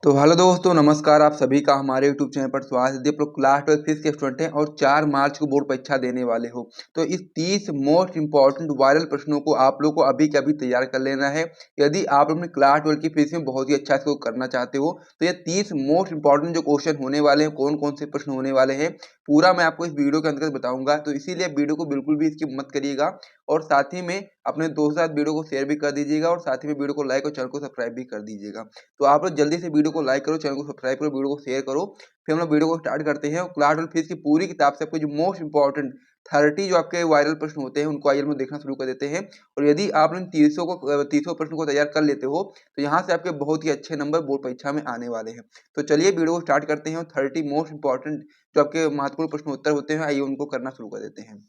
तो हेलो दोस्तों, नमस्कार। आप सभी का हमारे यूट्यूब चैनल पर स्वागत है। यदि आप लोग क्लास 12 फिजिक्स के स्टूडेंट हैं और 4 मार्च को बोर्ड परीक्षा देने वाले हो, तो इस 30 मोस्ट इंपॉर्टेंट वायरल प्रश्नों को आप लोग को अभी के अभी तैयार कर लेना है। यदि आप अपने क्लास 12 की फिजिक्स में बहुत ही अच्छा स्कोर करना चाहते हो, तो ये 30 मोस्ट इंपॉर्टेंट जो क्वेश्चन होने वाले हैं, कौन कौन से प्रश्न होने वाले हैं, पूरा मैं आपको इस वीडियो के अंतर्गत बताऊंगा। तो इसीलिए वीडियो को बिल्कुल भी स्किप मत करिएगा और साथ ही में अपने दोस्तों के साथ वीडियो को शेयर भी कर दीजिएगा और साथ ही में वीडियो को लाइक और चैनल को सब्सक्राइब भी कर दीजिएगा। तो आप लोग जल्दी से वीडियो को लाइक करो, चैनल को सब्सक्राइब करो, वीडियो को शेयर करो। फिर हम लोग वीडियो को स्टार्ट करते हैं और क्लास 12 फिजिक्स की पूरी किताब से आपको जो मोस्ट इंपॉर्टेंट 30 जो आपके वायरल प्रश्न होते हैं उनको आइए हम लोग देखना शुरू कर देते हैं। और यदि आप इन 30 प्रश्न को तैयार कर लेते हो तो यहाँ से आपके बहुत ही अच्छे नंबर बोर्ड परीक्षा में आने वाले हैं। तो चलिए वीडियो को स्टार्ट करते हैं और 30 मोस्ट इंपॉर्टेंट जो आपके महत्वपूर्ण प्रश्न उत्तर होते हैं आइए उनको करना शुरू कर देते हैं।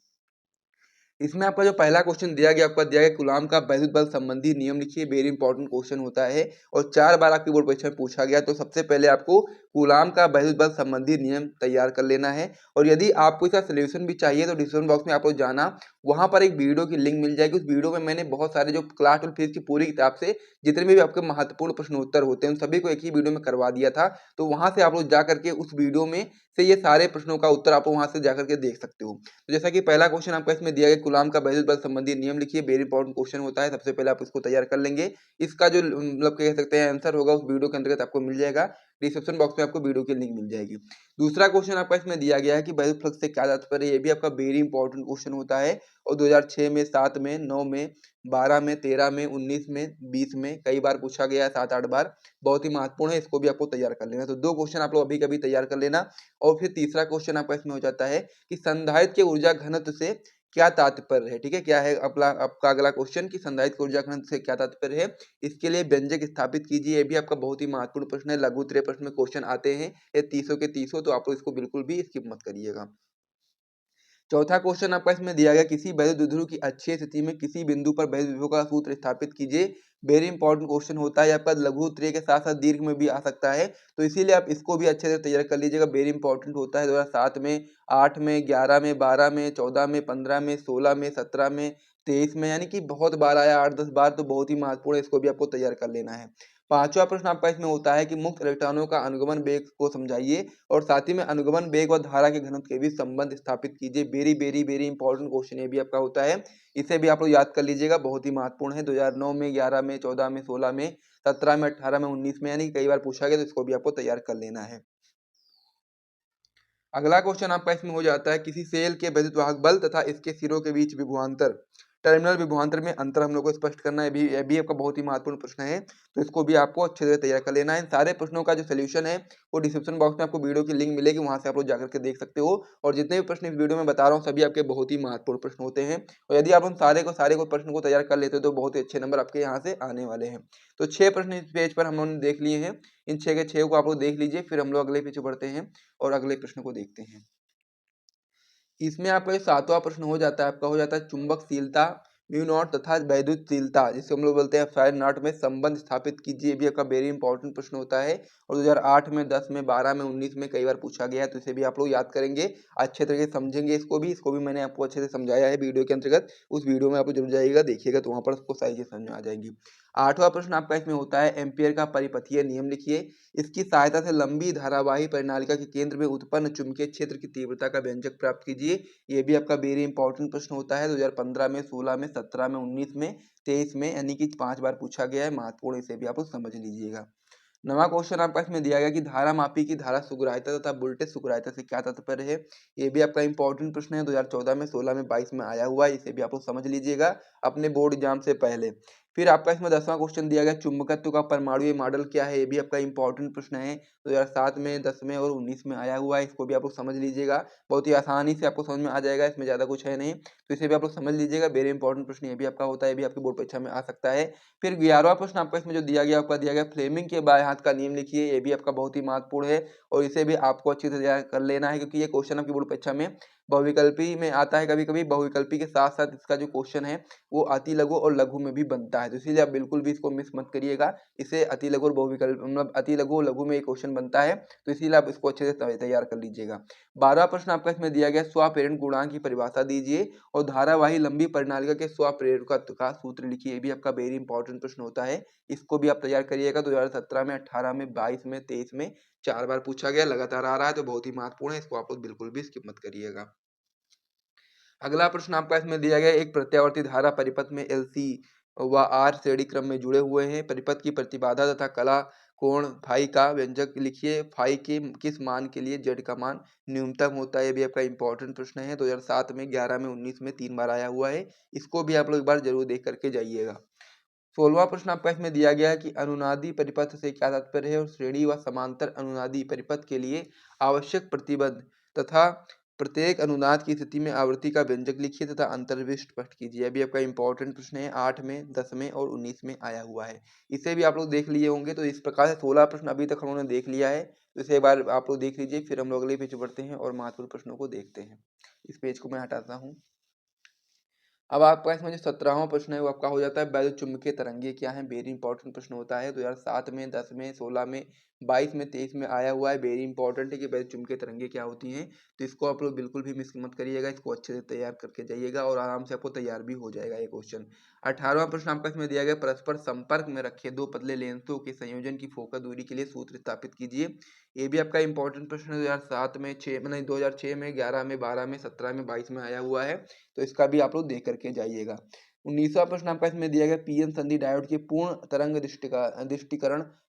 इसमें आपका जो पहला क्वेश्चन दिया गया, आपका दिया गया कूलाम का वैद्युत बल संबंधी नियम लिखिए। वेरी इंपॉर्टेंट क्वेश्चन होता है और 4 बार आपकी बोर्ड परीक्षा में पूछा गया। तो सबसे पहले आपको कूलाम का वैद्युत बल संबंधी नियम तैयार कर लेना है। और यदि आपको इसका सोल्यूशन भी चाहिए तो डिस्क्रिप्शन बॉक्स में आप लोग जाना, वहां पर एक वीडियो की लिंक मिल जाएगी। उस वीडियो में मैंने बहुत सारे जो क्लास 12 फिजिक्स की पूरी किताब से जितने भी आपके महत्वपूर्ण प्रश्न उत्तर होते हैं उन सभी को एक ही वीडियो में करवा दिया था। तो वहां से आप लोग जा करके उस वीडियो में से ये सारे प्रश्नों का उत्तर आप वहां से जाकर के देख सकते हो। तो जैसा कि पहला क्वेश्चन आपका इसमें दिया गया, कूलाम का वैद्युत बल संबंधी नियम लिखिए। वेरी इंपॉर्टेंट क्वेश्चन होता है। सबसे पहले आप इसको तैयार कर लेंगे। इसका जो मतलब कह सकते हैं आंसर होगा उस वीडियो के अंतर्गत आपको मिल जाएगा। डिस्क्रिप्शन बॉक्स में आपको वीडियो की लिंक मिल जाएगी। दूसरा क्वेश्चन आपका इसमें दिया गया है कि वैद्युत फ्लक्स से क्या तात्पर्य है। ये भी आपका वेरी इंपॉर्टेंट क्वेश्चन होता है और 2006 में, 7 में, 9 में, 12 में, 13 में, 19 में, 20 में कई बार पूछा गया है, 7-8 बार। बहुत ही महत्वपूर्ण है, इसको भी आपको तैयार कर लेना। तो 2 क्वेश्चन आप लोग अभी कभी तैयार कर लेना। और फिर तीसरा क्वेश्चन आपका इसमें हो जाता है कि संधारित्र के ऊर्जा घनत्व से क्या तात्पर्य है। ठीक है, क्या है आपका अगला क्वेश्चन कि संधारित्र ऊर्जा घनत्व से क्या तात्पर्य है। इसके लिए व्यंजक स्थापित कीजिए। ये भी आपका बहुत ही महत्वपूर्ण प्रश्न है। लघु उत्तरीय प्रश्न में क्वेश्चन आते हैं ये 30 के 30। तो आप लोग इसको बिल्कुल भी स्किप मत करिएगा। चौथा क्वेश्चन आपका इसमें दिया गया, किसी वैद्युत द्विध्रुव की अच्छी स्थिति में किसी बिंदु पर वैद्युत विभव का सूत्र स्थापित कीजिए। वेरी इंपॉर्टेंट क्वेश्चन होता है। आपका लघु उत्तरीय के साथ साथ दीर्घ में भी आ सकता है, तो इसीलिए आप इसको भी अच्छे से तैयार कर लीजिएगा। वेरी इंपॉर्टेंट होता है। 2007 में, 8 में, 11 में, 12 में, 14 में, 15 में, 16 में, 17 में, 23 में, यानी कि बहुत बार आया, 8-10 बार। तो बहुत ही महत्वपूर्ण है, इसको भी आपको तैयार कर लेना है। पांचवा प्रश्न आपका इसमें होता है कि मुक्त इलेक्ट्रॉनों का अनुगमन वेग को समझाइए और साथ ही में अनुगमन वेग और धारा के घनत्व के बीच संबंध स्थापित कीजिए। Very very very important question ये भी आपका होता है। इसे भी आप लोग याद कर लीजिएगा, बहुत ही महत्वपूर्ण है। 2009 में, 11 में, 14 में, 16 में, 17 में, 18 में, 19 में, यानी कई बार पूछा गया। तो इसको भी आपको तैयार कर लेना है। अगला क्वेश्चन आपका इसमें हो जाता है, किसी सेल के वैद्युत वाहक बल तथा इसके सिरों के बीच विभवांतर, टर्मिनल विभवांतर में अंतर हम लोग को स्पष्ट करना है। यह भी आपका बहुत ही महत्वपूर्ण प्रश्न है। तो इसको भी आपको अच्छे से तैयार कर लेना है। इन सारे प्रश्नों का जो सोल्यूशन है वो डिस्क्रिप्शन बॉक्स में आपको वीडियो की लिंक मिलेगी, वहां से आप लोग जाकर के देख सकते हो। और जितने भी प्रश्न इस वीडियो में बता रहा हूँ सभी आपके बहुत ही महत्वपूर्ण प्रश्न होते हैं। और यदि आप उन सारे को प्रश्न को तैयार कर लेते हो तो बहुत ही अच्छे नंबर आपके यहाँ से आने वाले हैं। तो 6 प्रश्न इस पेज पर हम लोगों ने देख लिए हैं। इन 6 के 6 को आप लोग देख लीजिए, फिर हम लोग अगले पेज बढ़ते हैं और अगले प्रश्न को देखते हैं। इसमें आपका ये 7वां प्रश्न हो जाता है, आपका हो जाता है चुंबकशीलता म्यू नॉट तथा वैद्युतशीलता, जिसे हम लोग बोलते हैं फायर नॉट में संबंध स्थापित कीजिए। भी आपका वेरी इंपॉर्टेंट प्रश्न होता है और 2008 में, 10 में, 12 में, 19 में कई बार पूछा गया है। तो इसे भी आप लोग याद करेंगे, अच्छे तरीके से समझेंगे। इसको भी मैंने आपको अच्छे से समझाया है वीडियो के अंतर्गत। उस वीडियो में आप जरूर जाइएगा, देखिएगा, तो वहाँ पर आपको सारी चीज़ समझ में आ जाएंगी। 8वां प्रश्न आपका इसमें होता है, एम्पियर का परिपथीय नियम लिखिए। इसकी सहायता से लंबी धारावाही परिनालिका के केंद्र में उत्पन्न चुंबकीय क्षेत्र की तीव्रता का व्यंजक प्राप्त कीजिए। ये भी आपका वेरी इंपॉर्टेंट प्रश्न होता है। 2015 में, 16 में, 17 में, 19 में, 23 में, यानी कि 5 बार पूछा गया है। महत्वपूर्ण, इसे भी आप लोग समझ लीजिएगा। 9वां क्वेश्चन आपका इसमें दिया गया कि धारा मापी की धारा सुग्राह्यता तथा वोल्टेज सुग्राह्यता से क्या तात्पर्य है। ये भी आपका इंपॉर्टेंट प्रश्न है। 2014 में, 16 में, 22 में आया हुआ है। इसे भी आप लोग समझ लीजिएगा अपने बोर्ड एग्जाम से पहले। फिर आपका इसमें 10वां क्वेश्चन दिया गया, चुंबकत्व का परमाणु मॉडल क्या है। ये भी आपका इंपॉर्टेंट प्रश्न है। 2007 में, 10 में और 19 में आया हुआ है। इसको भी आप लोग समझ लीजिएगा, बहुत ही आसानी से आपको समझ में आ जाएगा, इसमें ज़्यादा कुछ है नहीं। तो इसे भी आप लोग समझ लीजिएगा, वेरी इंपॉर्टेंट प्रश्न ये भी आपका होता है। ये भी आपकी बोर्ड परीक्षा में आ सकता है। फिर 11वां प्रश्न आपका इसमें जो दिया गया, आपका दिया गया फ्लेमिंग के बाएं हाथ का नियम लिखिए। ये भी आपका बहुत ही महत्वपूर्ण है और इसे भी आपको अच्छी से तैयार कर लेना है, क्योंकि ये क्वेश्चन आपकी बोर्ड परीक्षा में बहुविकल्पी में आता है कभी कभी, बहुविकल्पी के साथ साथ इसका जो क्वेश्चन है वो अति लघु और लघु में भी बनता है, तो इसीलिए आप बिल्कुल भी इसको मिस मत करिएगा। इसे अति लघु और बहुविकल्प मतलब अति लघु और लघु में ये क्वेश्चन बनता है, तो इसीलिए आप इसको अच्छे से तैयार कर लीजिएगा। 12वां प्रश्न आपका इसमें दिया गया स्वप्रेरण गुणांक की परिभाषा दीजिए और धारावाही लंबी परिनालिका के स्वप्रेरकत्व का सूत्र लिखिए। ये भी आपका वेरी इंपॉर्टेंट प्रश्न होता है, इसको भी आप तैयार करिएगा। 2017 में, 18 में, 22 में, 23 में 4 बार पूछा गया, लगातार आ रहा है, तो बहुत ही महत्वपूर्ण है, इसको आप लोग बिल्कुल भी स्किप मत करिएगा। अगला प्रश्न आपका इसमें दिया गया, एक प्रत्यावर्ती धारा परिपथ में एलसी व आर श्रेणी क्रम में जुड़े हुए हैं। परिपथ की प्रतिबाधा तथा कला कोण फाई का व्यंजक लिखिए। फाई के किस मान के लिए जेड का मान न्यूनतम होता है? ये भी आपका इंपॉर्टेंट प्रश्न है, 2007 में, 11 में, 19 में 3 बार आया हुआ है, इसको भी आप लोग एक बार जरूर देख करके जाइएगा। 16वां प्रश्न आपका इसमें दिया गया है कि अनुनादी परिपथ से क्या तात्पर्य है और श्रेणी व समांतर अनुनादी परिपथ के लिए आवश्यक प्रतिबंध तथा प्रत्येक अनुनाद की स्थिति में आवृत्ति का व्यंजक लिखिए तथा अंतर्विष्ट स्पष्ट कीजिए। अभी आपका इंपॉर्टेंट प्रश्न है, 8 में, 10 में और 19 में आया हुआ है, इसे भी आप लोग देख लिए होंगे। तो इस प्रकार से 16 प्रश्न अभी तक हम लोगों ने देख लिया है, तो इसे एक बार आप लोग देख लीजिए, फिर हम लोग अगले पेज बढ़ते हैं और महत्वपूर्ण प्रश्नों को देखते हैं। इस पेज को मैं हटाता हूँ। अब आपका इसमें जो 17वां प्रश्न है वो आपका हो जाता है वैद्युत चुम्बकीय तरंगे क्या है। वेरी इंपॉर्टेंट प्रश्न होता है, 2007 में, 10 में, 16 में, 22 में, 23 में आया हुआ है। वेरी इंपॉर्टेंट है कि वैद्युत चुम्बकीय तरंगे क्या होती हैं, तो इसको आप लोग बिल्कुल भी मिस मत करिएगा, इसको अच्छे से तैयार करके जाइएगा और आराम से आपको तैयार भी हो जाएगा ये क्वेश्चन। 18वां प्रश्न आपका इसमें दिया गया, परस्पर संपर्क में रखे दो पतले लेंसों के संयोजन की फोकस दूरी के लिए सूत्र स्थापित कीजिए। ये भी आपका इंपॉर्टेंट प्रश्न है, 2007 में, 6 में, 2006 में, 11 में, 12 में, 17 में, 22 में आया हुआ है, तो इसका भी आप लोग देख करके जाइएगा। 19वां प्रश्न आपका इसमें दिया गया, पीएन संधि डायोड के पूर्ण तरंग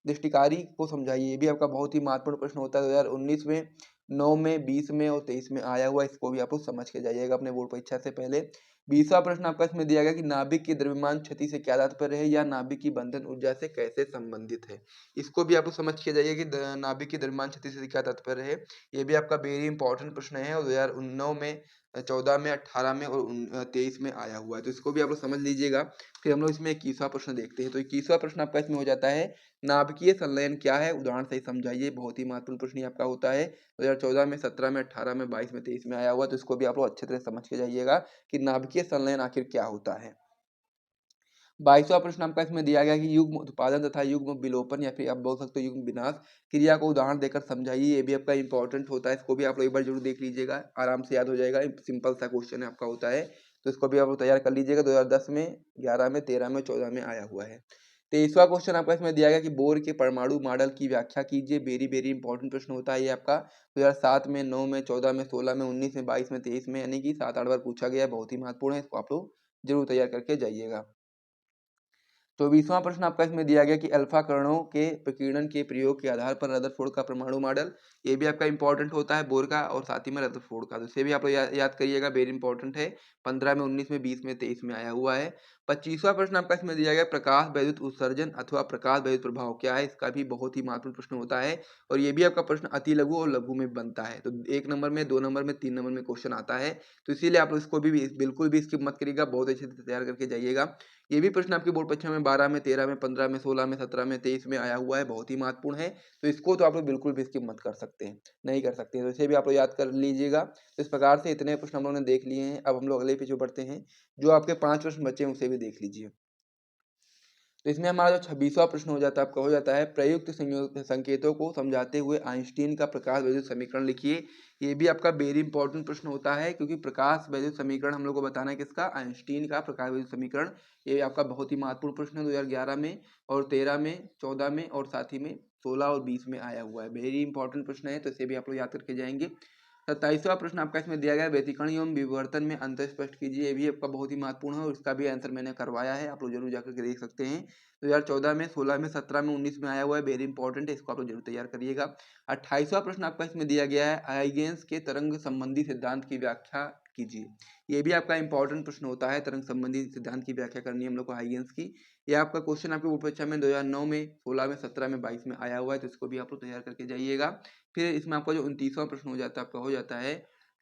दृष्टिकारी को समझाइए। ये भी आपका बहुत ही महत्वपूर्ण प्रश्न होता है, 2019 में, 9 में, 20 में और 23 में आया हुआ, इसको भी आप लोग समझ के जाइएगा अपने बोर्ड परीक्षा से पहले। 20वां प्रश्न आपका इसमें दिया गया कि नाभिक की द्रव्यमान क्षति से क्या तात्पर्य है या नाभिक की बंधन ऊर्जा से कैसे संबंधित है, इसको भी आप लोग समझ के जाइए कि नाभिक की द्रव्यमान क्षति से क्या तात्पर्य है। ये भी आपका वेरी इंपॉर्टेंट प्रश्न है और 2009 में, 14 में, 18 में और 23 में आया हुआ है, तो इसको भी आप लोग समझ लीजिएगा। फिर हम लोग इसमें 21वां प्रश्न देखते हैं। तो 21वां प्रश्न आपका इसमें हो जाता है, नाभिकीय संलयन क्या है, उदाहरण सही समझाइए। बहुत ही महत्वपूर्ण प्रश्न आपका होता है, 2014 में, 17 में, 18 में, 22 में, 23 में आया हुआ, तो इसको भी आप लोग अच्छे तरह समझ के जाइएगा कि नाभिकीय संलयन आखिर क्या होता है। 22वां प्रश्न आपका इसमें दिया गया कि युग्म उत्पादन तथा युग्म विलोपन या फिर आप बोल सकते हो युग्म विनाश क्रिया को उदाहरण देकर समझाइए। ये भी आपका इंपॉर्टेंट होता है, इसको भी आप लोग एक बार जरूर देख लीजिएगा, आराम से याद हो जाएगा, सिंपल सा क्वेश्चन है आपका होता है, तो इसको भी आप लोग तैयार कर लीजिएगा। 2010 में, 11 में, 13 में, 14 में आया हुआ है। 23वां क्वेश्चन आपका इसमें दिया गया कि बोर के परमाणु मॉडल की व्याख्या कीजिए। वेरी वेरी इंपॉर्टेंट प्रश्न होता है ये आपका, 2007 में, 9 में, 14 में, 16 में, 19 में, 22 में, 23 में, यानी कि 7-8 बार पूछा गया है, बहुत ही महत्वपूर्ण है, इसको आप लोग जरूर तैयार करके जाइएगा। 24वां प्रश्न आपका इसमें दिया गया कि अल्फा कणों के प्रकीर्णन के प्रयोग के आधार पर रदरफोर्ड का परमाणु मॉडल, ये भी आपका इंपॉर्टेंट होता है बोर का और साथ ही में रदरफोर्ड का, तो इसे भी आप लोग याद करिएगा, वेरी इंपॉर्टेंट है। 15 में, 19 में, 20 में, 23 में आया हुआ है। 25वां प्रश्न आपका इसमें दिया गया, प्रकाश वैद्युत उत्सर्जन अथवा प्रकाश वैद्युत प्रभाव क्या है, इसका भी बहुत ही महत्वपूर्ण प्रश्न होता है और ये भी आपका प्रश्न अति लघु और लघु में बनता है, तो 1 नंबर में, 2 नंबर में, 3 नंबर में क्वेश्चन आता है, तो इसीलिए आप लोग इसको भी बिल्कुल भी स्किप मत करिएगा, बहुत अच्छे से तैयार करके जाइएगा। ये भी प्रश्न आपकी बोर्ड परीक्षा में 12 में, 13 में, 15 में, 16 में, 17 में, 23 में आया हुआ है, बहुत ही महत्वपूर्ण है, तो इसको तो आप लोग बिल्कुल भी स्किप मत कर सकते हैं, नहीं कर सकते हैं, तो इसे भी आप लोग याद कर लीजिएगा। तो इस प्रकार से इतने प्रश्न हम लोगों ने देख लिए हैं। अब हम लोग अगले पेज पे बढ़ते हैं, जो आपके 5 प्रश्न बचे हैं उसे भी देख लीजिए। तो इसमें हमारा जो 26वां प्रश्न हो जाता है आपका हो जाता है, प्रयुक्त संकेतों को समझाते हुए आइंस्टीन का प्रकाश वैद्युत समीकरण लिखिए। ये भी आपका वेरी इंपॉर्टेंट प्रश्न होता है, क्योंकि प्रकाश वैद्युत समीकरण हम लोग को बताना है किसका, आइंस्टीन का प्रकाश वैद्युत समीकरण। ये आपका बहुत ही महत्वपूर्ण प्रश्न है, 2011 में और 13 में, 14 में और साथ ही में 16 और 20 में आया हुआ है, वेरी इंपॉर्टेंट प्रश्न है, तो इसे भी आप लोग याद करके जाएंगे। 27वां प्रश्न आपका इसमें दिया गया, व्यतिकरण एवं विवर्तन में अंतर स्पष्ट कीजिए। ये भी आपका बहुत ही महत्वपूर्ण है और इसका भी आंसर मैंने करवाया है, आप लोग जरूर जाकर के देख सकते हैं। 2014 में, 16 में, 17 में, 19 में आया हुआ है, वेरी इंपॉर्टेंट है, इसको आप लोग जरूर तैयार करिएगा। 28वां प्रश्न आपका इसमें दिया गया है, हाइगेंस के तरंग संबंधी सिद्धांत की व्याख्या कीजिए। ये भी आपका इंपॉर्टेंट प्रश्न होता है, तरंग संबंधी सिद्धांत की व्याख्या करनी है हम लोग को हाइगेंस की। ये आपका क्वेश्चन आपके बोर्ड परीक्षा में 2009 में, 16 में, 17 में, 22 में आया हुआ है, तो इसको भी आप लोग तैयार करके जाइएगा। फिर इसमें आपका जो 29वां प्रश्न हो जाता है आपका हो जाता है,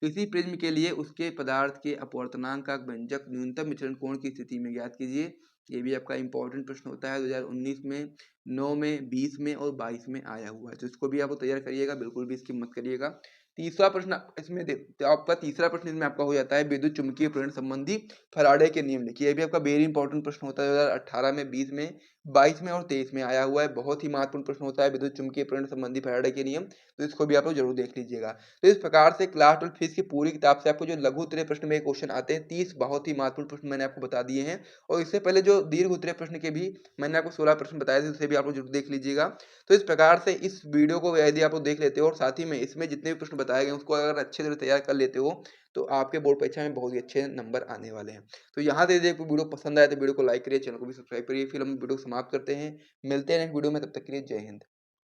किसी प्रिज्म के लिए उसके पदार्थ के अपवर्तनांक का व्यंजक न्यूनतम विचलन कोण की स्थिति में ज्ञात कीजिए। ये भी आपका इंपॉर्टेंट प्रश्न होता है, 2019 में, 9 में, 20 में और 22 में आया हुआ है, तो इसको भी आप तैयार करिएगा, बिल्कुल भी इसकी मत करिएगा। तीसरा प्रश्न इसमें तो आपका तीसरा प्रश्न इसमें आपका हो जाता है विद्युत चुम्बकीय प्रेरण संबंधी फैराडे के नियम लिखिए। ये भी आपका वेरी इंपॉर्टेंट प्रश्न होता है 2018 में, 20 में, 22 में और 23 में आया हुआ है। बहुत ही महत्वपूर्ण प्रश्न होता है विद्युत चुम्बकीय प्रेरण संबंधी फैराडे के नियम, तो इसको भी आप लोग जरूर देख लीजिएगा। तो इस प्रकार से क्लास 12 फिजिक्स की पूरी किताब से आपको जो लघु उत्तरीय प्रश्न में क्वेश्चन आते हैं 30 बहुत ही महत्वपूर्ण प्रश्न मैंने आपको बता दिए हैं। और इससे पहले जो दीर्घ उत्तरीय प्रश्न के भी मैंने आपको 16 प्रश्न बताए थे, उसे भी आप लोग जरूर देख लीजिएगा। तो इस प्रकार से इस वीडियो को यदि आप लोग देख लेते हो और साथ ही में इसमें जितने भी प्रश्न बताए गए उसको अगर अच्छे से तैयार कर लेते हो, तो आपके बोर्ड परीक्षा में बहुत ही अच्छे नंबर आने वाले हैं। तो यहाँ से यदि आपको वीडियो पसंद आए तो वीडियो को लाइक करिए, चैनल को भी सब्सक्राइब करिए। फिर हम वीडियो समाप्त करते हैं, मिलते हैं नेक्स्ट वीडियो में, तब तक के लिए जय हिंद।